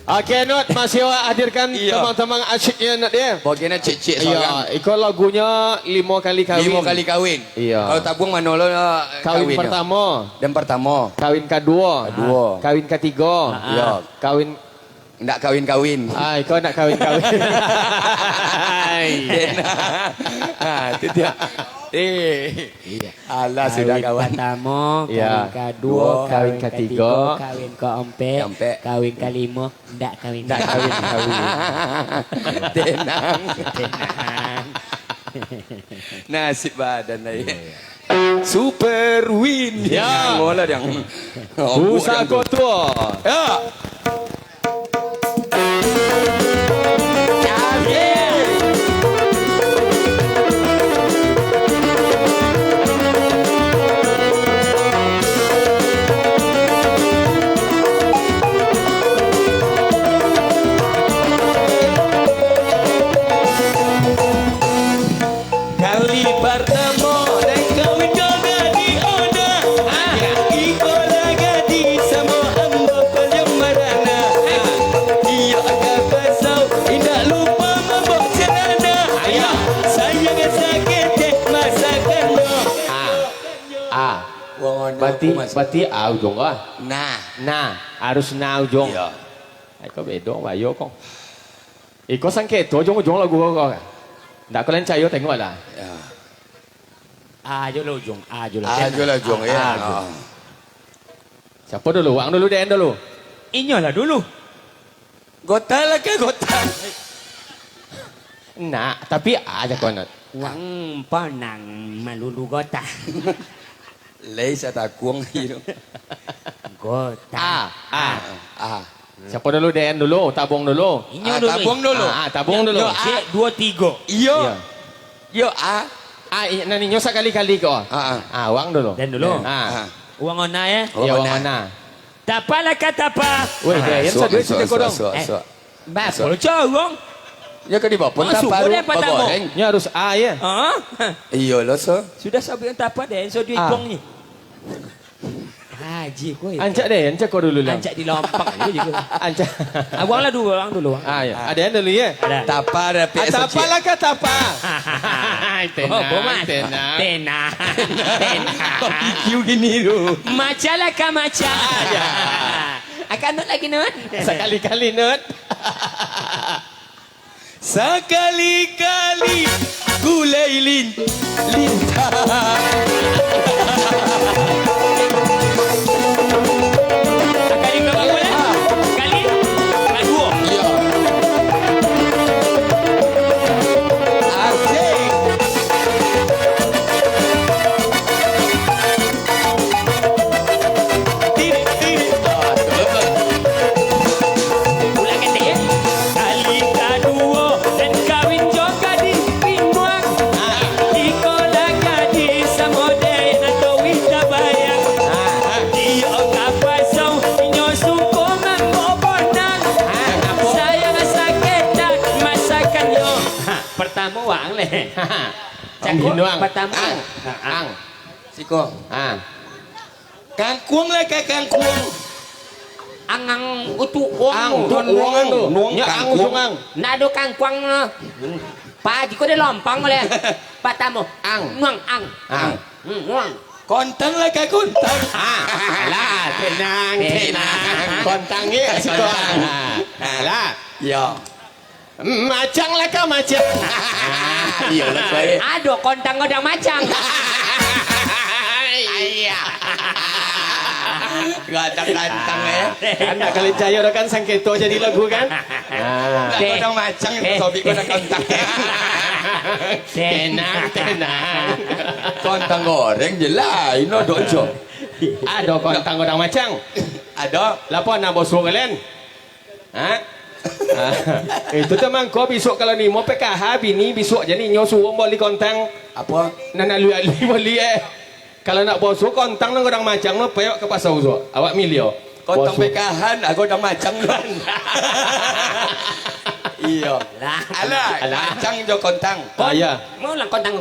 Okey Not, masih awak hadirkan teman-teman asyiknya Not dia. Bagiannya cik-cik seorang. Iya, ikut lagunya 5 kali kawin. 5 kali kawin. Iya. Kalau tabung mana lo kawin pertama. Dan pertama. Kawin kedua. Kawin ketiga. Iya. Kawin Ndak kawin-kawin. kau nak kawin-kawin. Itu dia. Alah sudah kawan. Pertama, kawin Ya. kedua, Kawin ketiga, kawin keempat, keempat. kawin kelima, ndak kawin. nak kawin-kawin. Tenang. Tenang. Nasib badan lah ya. Super win. Ya. Ngolah yang. Usaha kotor. Ya. Kali pertama dan kawin juga di ona. Iko lagi sama amba pelyamarana. Ia agak pasau, tidak lupa membok celana. Sayang sakit masakan lo. Berarti ujung ah. Nah, Harus ujung. iya. Kau beda bayo kau. Kau sangkit ujung lagu kau. Ndak kau lain cayo tengok lah. Ya. Ajo lo ujung, ajo lo. Ajo lah jong ya. Siapa dulu? Wang dulu, Den dulu. Inyolah dulu. Gota lah ke gota. Nak, tapi aja kau Not. Wang panang malulu gota. Leisa takuang hidup. Gota. Siapa dulu, Den dulu, tabung dulu. Inyo dulu. Tabung dulu. Tabung dulu. Cek 2 3. Iyo. Iya. Yo Nani nyosa kali-kali kau. Wang dulu. Dan dulu. Uang ona ya. Ya, wang mana? Tapa lah kata apa? Weh, Den, duit sudah kau dong. Bas, bocor. Ya ke di bawah pun tak Masuk paru boleh apa tak mau? goreng. Ini harus ya. Iyo lo so. Sudah sabi yang tapa deh, so duit bong ni. Haji kau. Ancak kau dulu lah. Ancak di lompang aja juga. Ancak. Abang lah dulu, abang dulu. Ya. Ada yang dulu ya. Ada. Tapa ada PS. Tapa lah kata apa? Oh, bomas. tenang. Tenang. Kiu gini tu. Maca lah kah maca. Akan not lagi not. Sekali-kali Not. Sekali-kali gulai lintah. Kali berapa bulan? Kali kedua. Iya. Asik. Ulang kata ya. Kali kedua dan kawin juga di Pinuang. Iko lagi sama den atau wita bayang. Dia apa sau inyo suko mangobonang. Sayang sakit tak masakan yo. Pertama wang leh. Cakap Pinuang. pertama. Ang. Siko. Kangkuang lah ke kangkuang. Angang utu Ang. wong. Nuang tu. Nuang Ya, ang kangkung. ujung ang. Nado kangkuang na. Pak Haji kau dah lompang boleh. Pertama nuang ang. Nuang. Kontang lah ke kontang. Alah, tenang. Kontang ya, situ ang. Alah. Ya. Macang lah kau macang. Iya lah saya. Aduh kontang godang macang. Gantang-gantang ya. Kan nak kali jaya dah kan sangketo jadi lagu kan? Nak kodang macang sobik kodang kontang. Tenang. Kontang goreng je lah. Ino dojo. Ada kontang godang macang. Ada. Lapa nak bosok kalian? Itu teman kau besok kalau ni mau PKH bini besok jadi nyo suruh beli kontang Apa? nana lu beli kalau nak bosok kontang nang godang macang no peyok ke pasar usuk awak milio Kontang pekahan aku dah macang kan. Iya. Alah, macang jo kontang. ya Mau lah kontang.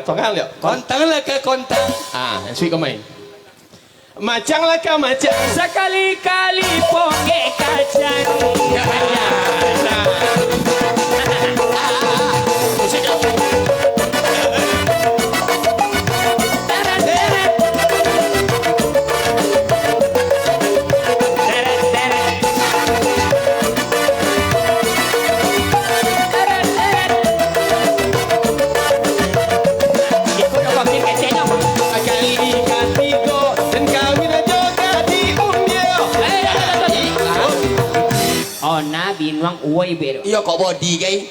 tong hal dia Kontang lah ke kontang. suy kau main Macang lah kau macang. Sekali-kali poke kacang. Binuang uai bero. Iya kok body kai.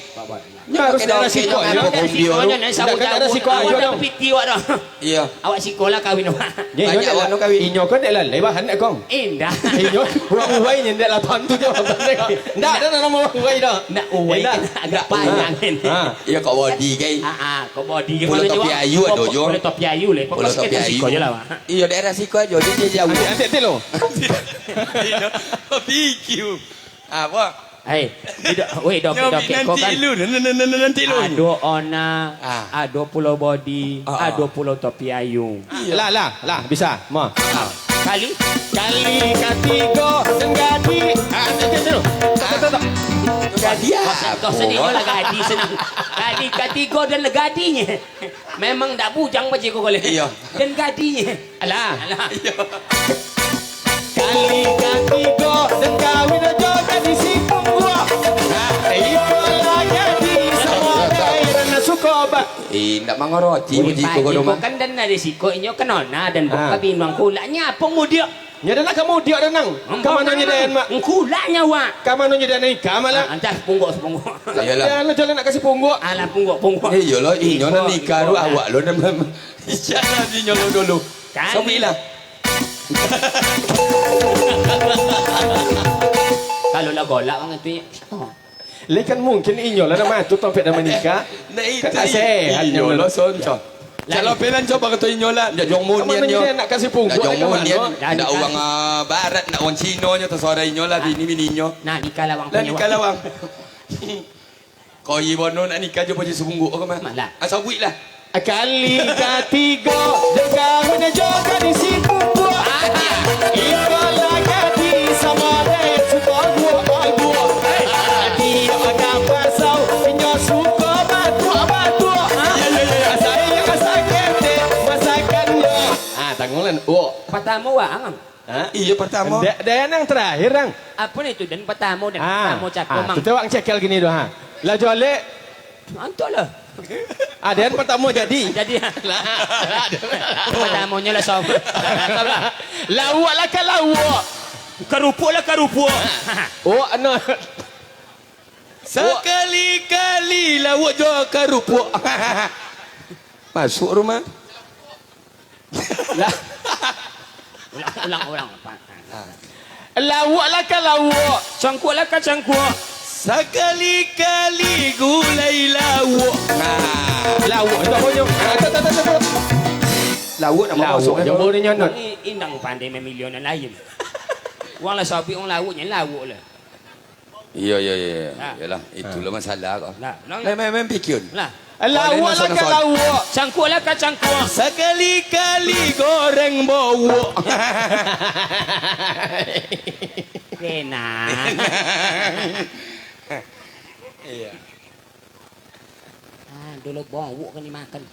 Ya harus ada resiko aja. Ada resiko aja dong. Piti awak dah. Iya. Awak sekolah kahwin awak. Banyak awak nak kahwin. Inyo kan dah lai bahan nak kong. Indah. Inyo uai ni ndak 8 tu je. Ndak ada nama uai dah. Nak uai agak panjang kan. Iya kok body kai. Kok body ke Pulau Topi Ayu ada jo. Pulau Topi Ayu le. Pulau Topi Ayu. Je lah. Iya daerah siku aja dia jauh. Nanti lo. BBQ. Apa? Hei, weh dok kau kan. Nanti lu. Ado ona, ado pulau body, ado pulau topi ayu. Lah, bisa. Mau. Kali katigo dan gadi. Gadi kau sedih lah gadi senang. Kali katigo dan gadinya. Memang tak bujang baca kau boleh. Iya. Dan gadinya. Alah. Kali katigo dan kawin aja di sipung gua. Itu lagi di semua daerah Sukoba. Ndak mangoroti puji ko doma. Kan dan ada siko inyo kenona dan buka binuang kulanya apa mudia. Nya dah kamu dia dah nang. Kamano nya den mak. Kulanya wa. Kamano nya den nikah malah. Antas pungguk. Ayalah. Jangan jalan nak kasih pungguk. Alah pungguk. Iya lo inyo na nikah ru awak lo dan iyalah inyo lo dulu. Sobilah. Kalau lah golak orang tu. Lekan mungkin inyo lah nama tu tempat dah menikah. Nah itu inyo lo sonco. Kalau pelan coba kata inyo lah, ndak jong munian nyo. Nak kasih pungguk ndak jong munian, Dah ndak orang barat, ndak orang Cina nyo tersuara inyo lah bini inyo. Nah nikah lawang punya. Lah nikah lawang. Kau ibono nak nikah je pakai sepungguk ke mah? Malah. Asal buik lah. Kali katigo dan kawin juga di situ gua. Itu lagi di sama daerah Sukoba gua. Dia agak pasau, inyo suka batu. Saya sakit masakannya. Tanggungan. Pertama wa angam. Iya pertama. Dan yang terakhir ang. Apa ni tu dan pertama pertama cakap mang. Kita wang cekel gini doh ha. Lah jole. Antollah. Dan pertama jadi. Pertamanya lah sob. Lawak lah kan lawak. Kerupuk. No. Sekali-kali lawak jo kerupuk. Masuk rumah. Ulang. Lawak lah kan lawak. Cangkuk lah kan cangkuk. Sekali-kali gulai lawak. Lawak tak punya. Lawak nak masuk. Jauh ni nyonot. Indang pandai memilionan lain. Wang lah sapi orang lawaknya lawak lah. Iya. Yalah, itulah masalah kau. Lah, Memang pikir. lah. Lawak lah kan lawak. Cangkuk lah kan cangkuk. Sekali-kali goreng bawak. Enak. Iya. Dulu bawak kan dimakan.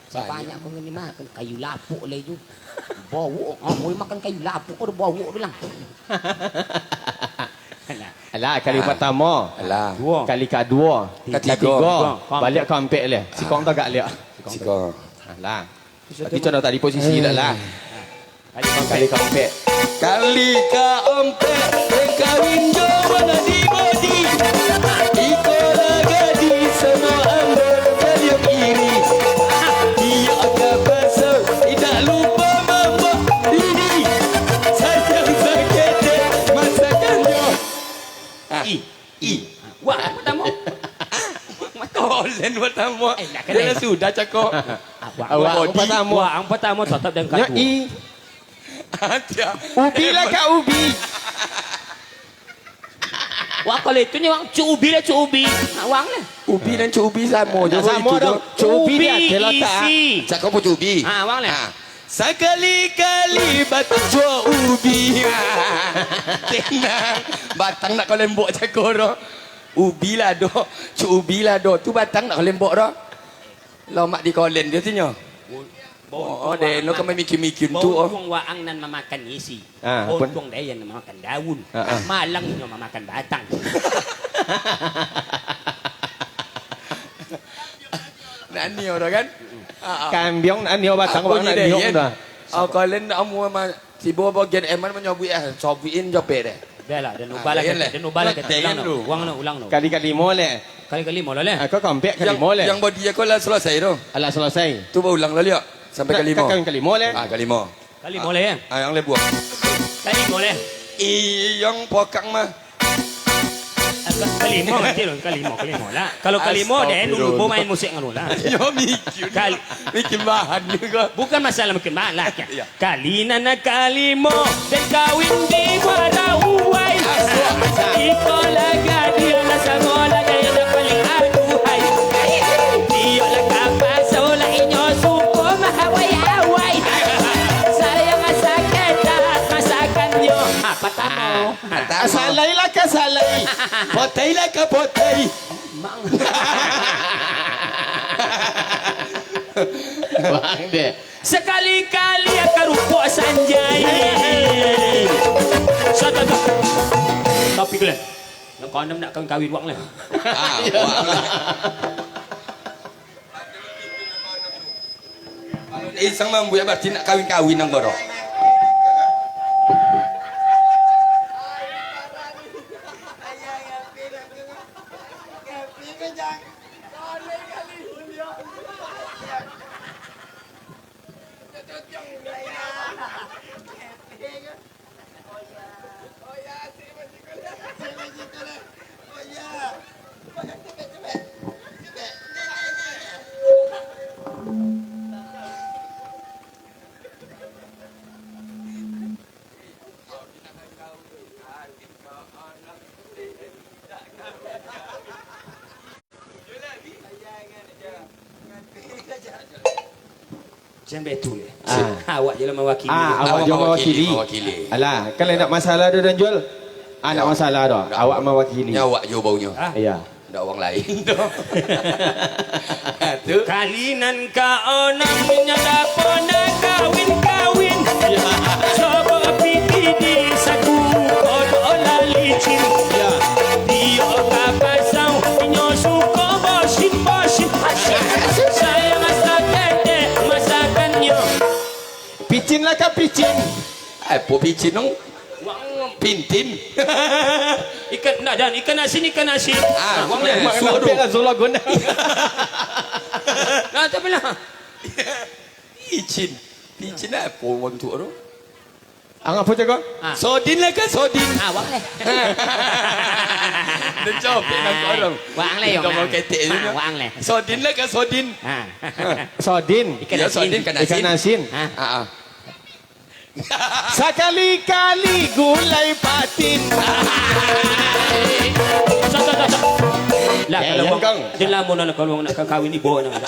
Sebanyak pun ni makan kayu lapuk lah itu. Bawak. Mau makan kayu lapuk ada bawak bilang. Alah kali pertama. Alah. Dua. Kali kedua. Ketiga. Balik kampek le. Sikong tak gak le. Sikong. Alah. Tapi contoh tadi posisi dah lah. Kali kampek. Kali kampek kawin jawa di body. Iko lagi sama ambil kalian iri. Dia agak besar tidak lupa mama ini. Sayang sakit masakannya. Wah, pertama. Olen pertama. Dah sudah cakap. Awak pertama tetap dengan Nya kedua. Ada. Ubi lah kak ubi. Wah kalau itu ni wang cubi lah cubi. Wang lah. Ubi dan cubi sama je. Sama dong. Cubi dia letak. Cakap pun cubi. Wang lah. Sekali-kali batang jual ubi. Tenang. Batang nak kau lembok cakor dah. Ubi lah doh. Cuk ubi lah doh. Tu batang nak kau lembok dah. Lomak di kolen dia tanya. Oh, deh, lo kan mikir-mikir tu. Bawang waang nan memakan isi. Bawang dayan nan memakan daun. Malang nyo memakan batang. Nani orang kan? Kambiong nak ni batang wang nak diok dah. Kolen nak amu sama si bawa bagian eman menyobui sobuin jope deh. Belah dan ubala ke ulang no. Wang no ulang no. Kali-kali molek. Kali-kali mo lole. Kau kompek kali molek. Yang body aku lah selesai tu. Alah selesai. Tu baru ulang lalu ya. Sampai kali mo. Kali molek. Kali mo. Kali mo le. Yang le buang. Kali mo le. Yang pokang mah. Kali mo nanti dong kali mo lah. Kalau kali mo deh dulu mau main musik nganu lah. Yo mikir. Mikir bahan juga. Bukan masalah mungkin bahan lah. Kali nana kali mo dan kawin di Warawai. Iko laga dia nasa ngola gaya na paling aduhay. Diyo lang kapasaw la inyo suko mahaway-away. Sayang masakan lahat masakan nyo. Patamo. Asalay lah kasalay. Potay lah ka potay. Bang deh. Sekali-kali akarupo sanjay. Satu. Tapi kalian. Nak kau nak kawin wang lah. Wang lah. Isang mambuya berarti nak kawin-kawin ang goro. Jangan betul. Awak je lah mewakili. Awak je mewakili. Alah, kalau nak masalah dia dan jual. Nak masalah dah. Awak mewakili. Awak je baunya. Ya. Tak orang lain. Kalinan ka onang menyadapo na kawin-kawin. Coba piti di saku kodo lalicin. Dio kapasaw inyo suko bosin-bosin. Saya masakan masakan nyo. Picin lah kah picin? Po picin dong. Pintin. Ikan nak dan ikan asin. Wang le. Suruh lah zola guna. Nah, tapi lah. Picin. Picin apa wang tu ro? Ang apa jago? Sodin lah kan sodin. Wang le. Dia jawab nak orang. Wang le yang. Kamu ketek tu. Wang le. Sodin lah kan sodin. Sodin. Ikan asin. Ikan asin. Sekali-kali gulai patin. Lah kalau dia lama nak kalau nak kahwin ni bawa nak.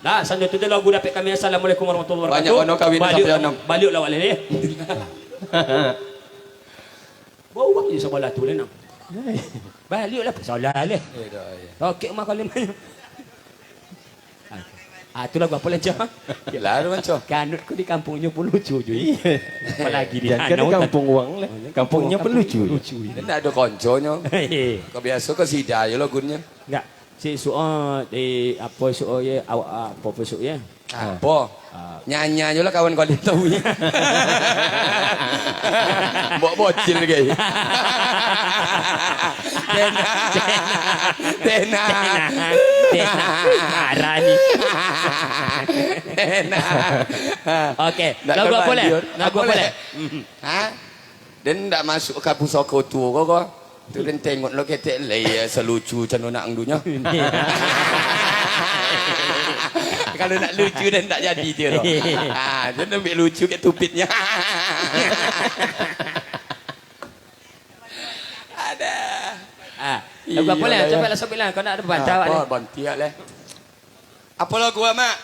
Lah sanjo tu lagu dapat kami assalamualaikum warahmatullahi wabarakatuh. Banyak orang kahwin sampai 6. Balik lah wale. Bawa je sebelah tu le nak. Baliklah solat le. Okey mak kali mana. Tu lagu apa lancar? Lah macam. Kanutku di kampungnya pun lucu je. Apalagi di Jangan di kampung wang lah. Kampungnya pun lucu. Dia nak ada konconya. Kau biasa kau sidai je lagunya. Enggak. Si soal di apa soal ya awak apa soal ya? Apa? Nyanyi je lah kawan kau tahu. Bawa bocil lagi. Tena. Marah ni. Okey. Lagu apa le? Lagu apa le? Dia tak masuk ke pusaka tu kau. Tu dia tengok lo ketek le selucu macam nak angdunya. Kalau nak lucu dan tak jadi dia tu. Dia nak ambil lucu kat tupitnya. Ada. Lagu apa le? Cepatlah sobilah kau nak ada baca awak ni. Bantiak le. Apa lagu mak?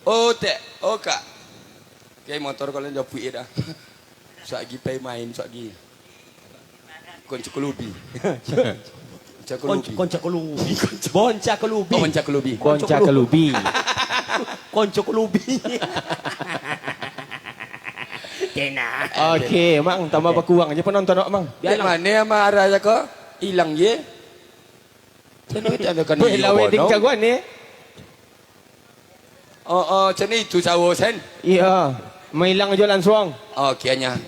Oh, tak. Oh, kak. Kayak motor kalau jauh puih dah. Suagi pay main, suagi. Kunci kelubi. Konco kelubi. Bonca kelubi. Oh, bonca kelubi. Bonca kelubi. Konco kelubi. Kena. Okey, mang tambah berkurang aja penonton nak mang. Biar mana yang marah je kau? Hilang je. Macam mana ada kan Bela wedding jagoan ni. Macam ni itu sawo sen. Ya, menghilang je langsung. Okey hanya.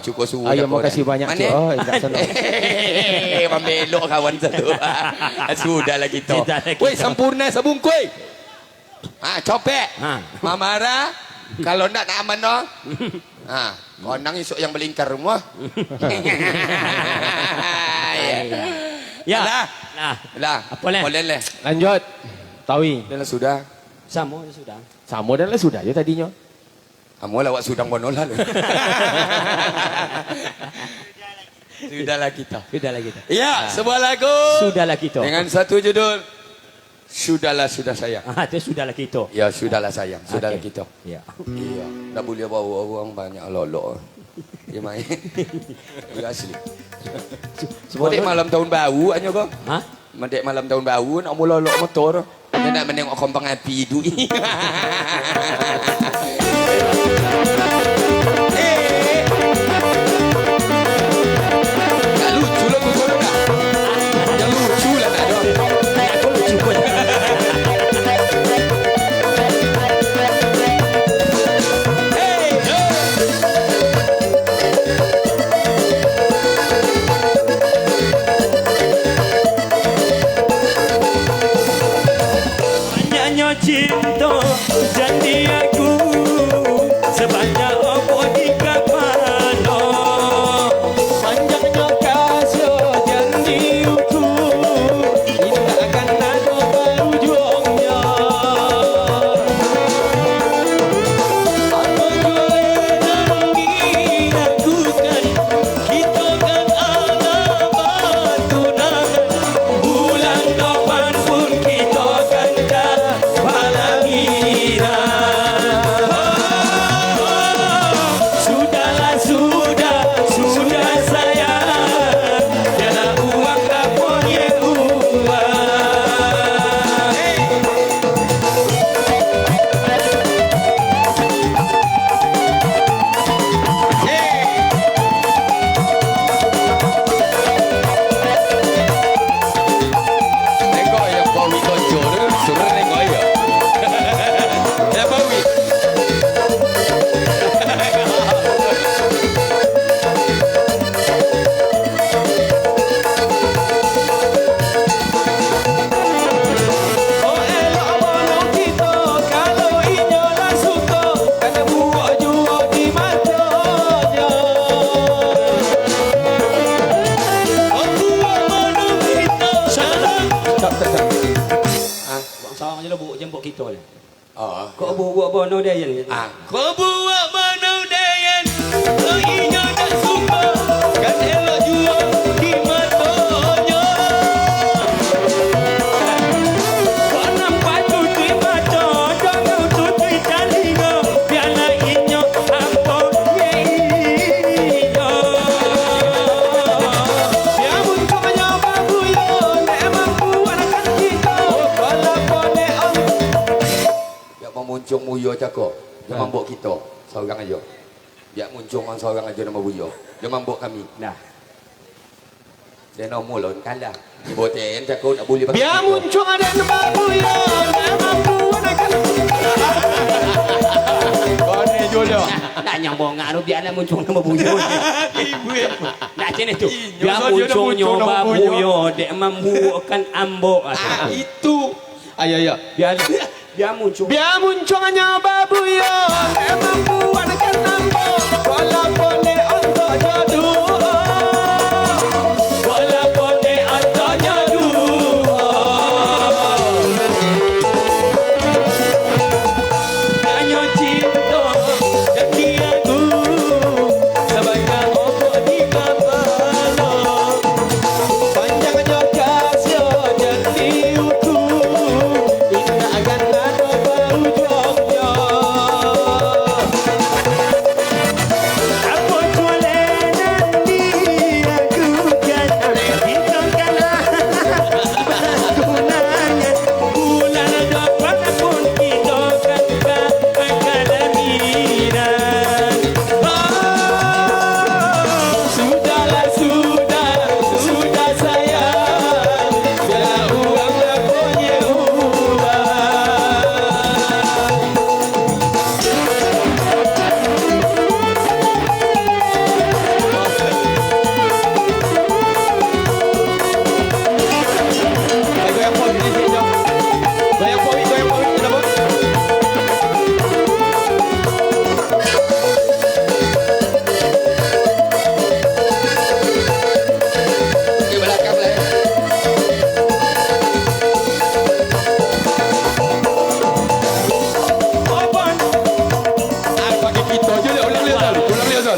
Cukup suruh. Ayah mau kasih banyak tu. Oh, tak senang. Membelok kawan satu. Sudahlah kita. Weh, sempurna sabung kuih. Copek. Mamara. Kalau nak aman no. Kau nang esok yang melingkar rumah. Ya. Lah. Apa leh? Boleh leh. Lanjut. Tawi. Dah sudah. Sama sudah. Sama dah lah sudah je tadinya. Kamu lawak sudang bonolah lu. Sudahlah kita. Sudahlah kita. Ya, sebuah lagu. Sudahlah kita. Dengan satu judul. Sudahlah sudah sayang. Itu sudahlah kita. Ya, sudahlah sayang. Sudahlah kita. Ya. Iya. Tak boleh bawa orang banyak lolok. Dia main. Ya asli. Sebab malam tahun baru hanya kau. Mendek malam tahun baru nak mula lolok motor. Dia nak menengok kompang api itu. Tak lucu lah kau dah. Yang lucu lah tak ada. Aku lucu pun. Banyaknya cinta jadi aku sebanyak apa di kapano. Panjangnya kasih janji aku. Tidak akan ada berujungnya. Apa boleh dilakukan? Kita kan alamat tunangan. Bulan depan pun kita kan Sudah sayang. Jangan uang tak punya uang. Tengok yang bawi konco tu, suruh tengok ya. Ya bawi. Oh elok bono kita kalau inya dah suka kena buat jua di matanya. Oh buat mana kita salah. Sawang je lah buat jemput kita je. Kau buat bono dia yang. Kau buat bono dia yang. Kau inya tak suka. Kan elok jua di matanya. Kau nampak tutup mata. Jangan tutup telinga. Biarlah inya apa ye inya. Dia munculnya babu yo, nek mampu anak kita. Walaupun nek Ya memuncung muyo cakap. Jangan bawa kita seorang aja. Biar muncung orang seorang aja nama buyo. Jangan bawa kami. Nah. Dia nombor lawan kalah. Boten cakap nak boleh pakai. Biar kita. muncul ada babu yo, nek mampu anak kita. Kau ni jodoh. Nak nyambung ngak tu biarlah muncul nama buyo. Ibu ya. Nak macam ni tu. Iya, Biar so dia dah muncul muncul nyoba nama buyo. buyo. Dek membuatkan ambok. Itu. Ayo. Biar muncul. Biar munculnya babu yo, nek mampu anak kita. Walaupun nek untuk jodoh. Walaupun dia antanya dua. Hanya cinta jadi aku sebagai obat di kepala. Panjangnya kasih janji aku. Tidak akan ada berujung.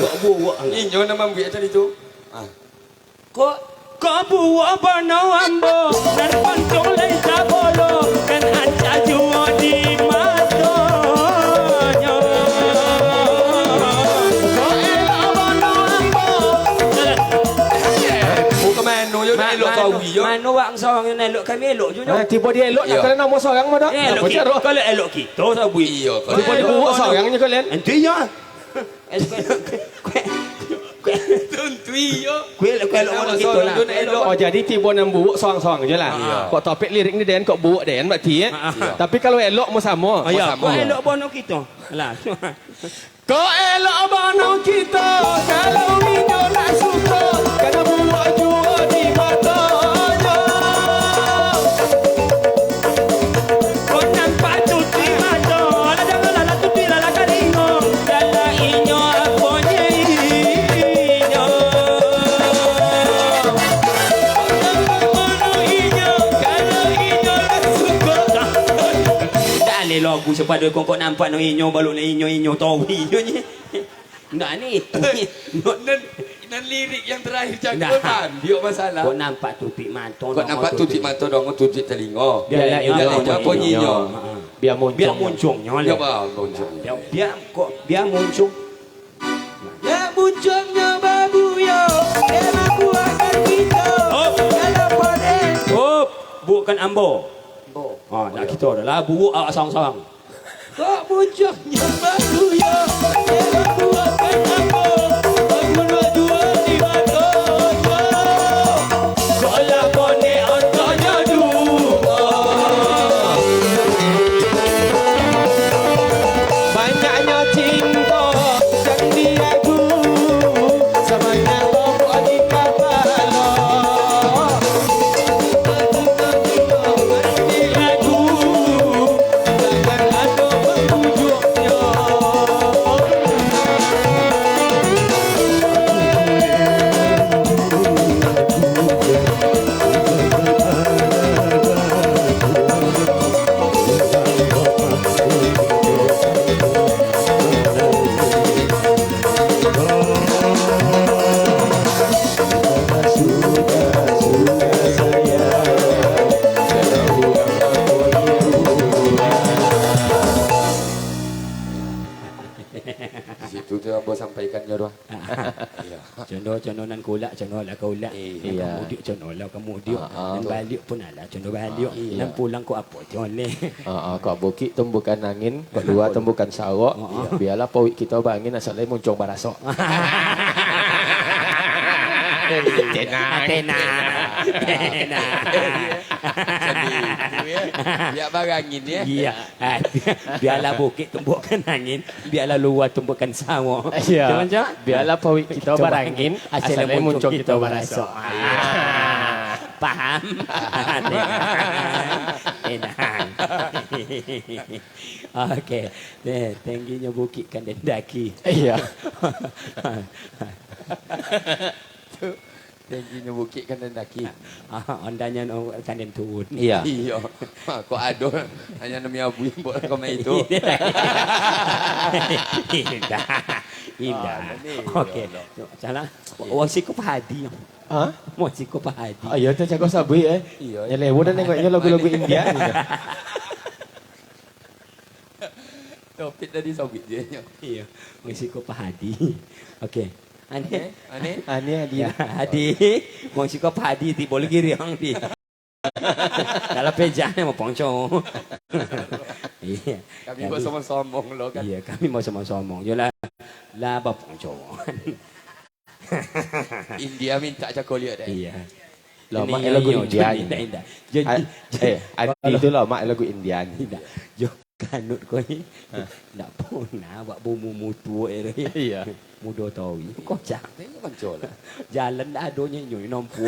betul. Buat. Inyo nama ambil tadi tu. Ah. Kau buat bono ambo, narpantong lay sabolo, kan aja juo di matonyo. Kau elok bono ambo. Bukan mano yo elok tawi yo. Mano wang sawang yo elok kami elok jo. Tiba dia elok nak kalian nombor seorang mana? Elok kita. Kalau elok kita sawi. Iya. Tiba dia buat seorangnya kalian. Enti ya. Tuntui yo. Kue elok mana kita lah. Oh jadi tiba nang buat seorang-seorang je lah. Kok topik lirik ni Dan kok buat Dan berarti Tapi kalau elok mau sama. Ya, kau elok bono kita. Lah. Kau elok bono kita kalau inyo nak suka kena buat jua di matanya. Kau nampak tuti mata, lah janganlah lah tuti lah karingo. Dalam inyo aponya inyo. Bono inyo, kalau inyo nak suka. Dah le lagu sepada kau nampak no inyo baluk le inyo tahu inyo ni. Ndak ni itu. Dan lirik yang terakhir Dah. cakap kan. Dia masalah. Kau nampak tuti mata. Kau nampak tutup mata dong, tutup telinga. Biar Telinga apa nyinyo? Biar muncul. Biar muncungnya Ya lah. bang, muncul. Biar muncung. Ya muncungnya babu yo. Emak buahkan kita. Dalam pada. Oh, bukan ambo. Oh, nak kita dah lah buruk awak sawang-sawang. Kok muncungnya babu yo. Emak buahkan ambo. Aku nak jual di mata. Kalau kone ontanya dua. Banyaknya cinta yang diragu samanya tombol di kepala. Diragu, takkan ada penghujungnya. Situ tu abang sampaikan je doang. Contoh nan kulak, contoh lah kulak. Iya. Kamu diuk, contoh lah kamu diuk. Dan balik pun ala, contoh balik. Dan pulang kau apa, contoh. Kau bukit tumbukan angin, kedua tumbukan sawak. Biarlah pawik kita bangin asalnya muncul barasok. Tenang. Biar barangin ya. Iya. Biarlah bukit tumbuhkan angin, biarlah luar tumbuhkan sawah. Iya. Macam Biarlah pawik kita barangin asalnya muncul kita barasok. Paham? Tenang. Okey. Tingginya bukit kan dan daki. Iya. Tingginya bukit kan dan daki. Ondanya kan dan turun. Iya. Iya. Kau ada hanya nama abu yang buat kau main itu. Indah. Okey. Salah. Wasi ko pahadi. Hah? Wasi ko pahadi. Ayo tu cakap sabi Iya. Yang lewo dan tengoknya lagu-lagu India. Topik tadi sobit je. Iya. Wasi ko pahadi. Okey. Ane. Ani hadi. Ya, hadi. Wasi ko pahadi ti boleh giriang di. Kalau pejanya mau pongco. Iya. Kami buat sombong lo kan. Iya, kami mau sama-sama. Yalah lah pongco. India minta cakap lihat dah. Iya. Lama lagu India. Indah. Adi itu lama lagu India. Indah. Jo kanut kau ni. Tak pernah buat bomu mutu Iya. Muda tahu. Kocak. Tengok macam lah. Jalan dah adonya nyoi nompu.